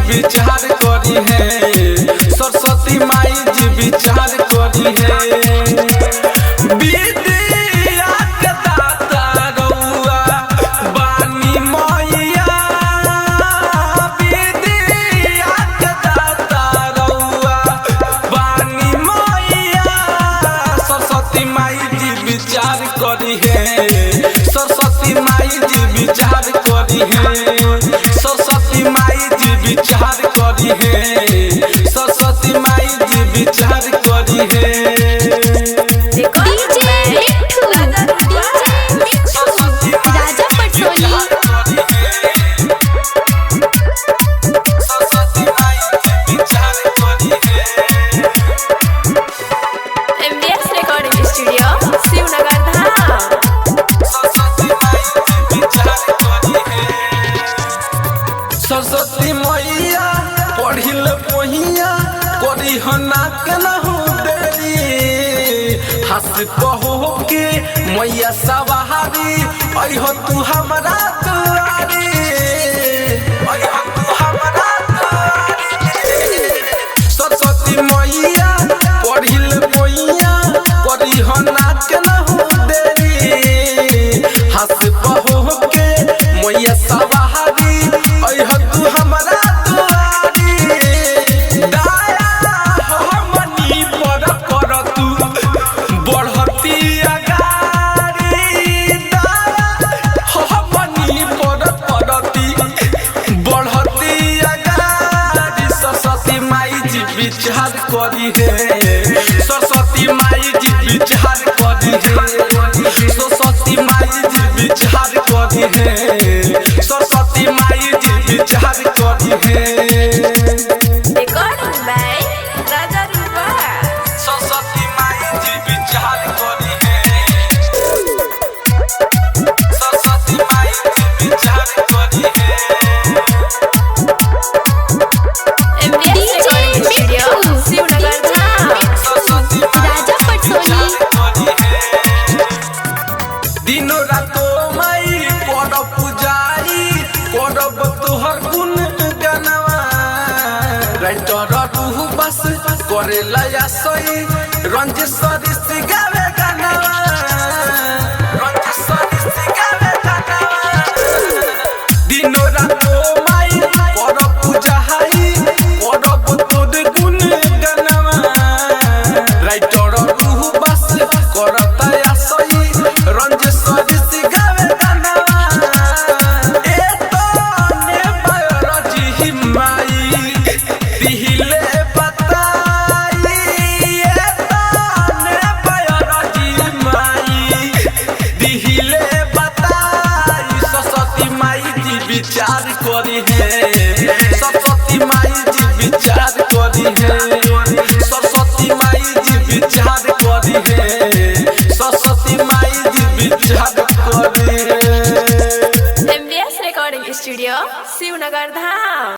विचार करी है, सरस्वती माई जी विचार करी है। विद्या के दाता रउआ बानी मैया, विद्या के दाता रउआ बानी मैया, सरस्वती माई जी विचार करी है, सरस्वती माई जी विचार करी है, सरस्वती माई जी विचार करी है, सरस्वती माई जी विचार करी है। सरस्वती मैया पढ़िल पहिया करी हना के नहु देरी, हंस कहो के मैया सवारी अइहो तू हमरा दुआरी, अइहो तू हमरा दुआरी। सरस्वती मैया पढ़िल पहिया करी हना के नहु देरी, हंस कहो के मैया सवारी अइहो तू हमरा दुआरी, दया हमनी पर कर तू बढ़ती अगारी, दया हमनी पर करती बढ़ती अगारी। सरस्वती माई जी विचार करी है, सरस्वती माई जी विचार करी है, सरस्वती माई जी विचार करी है, सरस्वती माई जी विचार करी है। सरस्वती माई जी विचार करी है, सरस्वती माई जी विचार करी है। दिनों रातों माई करब पुजारी, करब तोहर गुण गानवा, राइटर रूह बस करे लया सही, रंजेश्वरी सिगावे गानवा, रंजेश्वरी सिगावे गानवा। दिनों रातों माई करब पुजारी, करब तोर गुण गानवा, राइटर रूह बस करत या सही, रंजेश्वरी सिगावे गानवा। ए तने बायोलॉजी माई दिहिले बताई, ए तने बायोलॉजी माई दिहिले बताई। सरस्वती माई जी विचार करी है, सरस्वती माई जी विचार करी है, सरस्वती माई जी विचार करी है, सरस्वती माई जी विचार करी है। MDS रिकॉर्डिंग स्टूडियो शिवनगर धाम।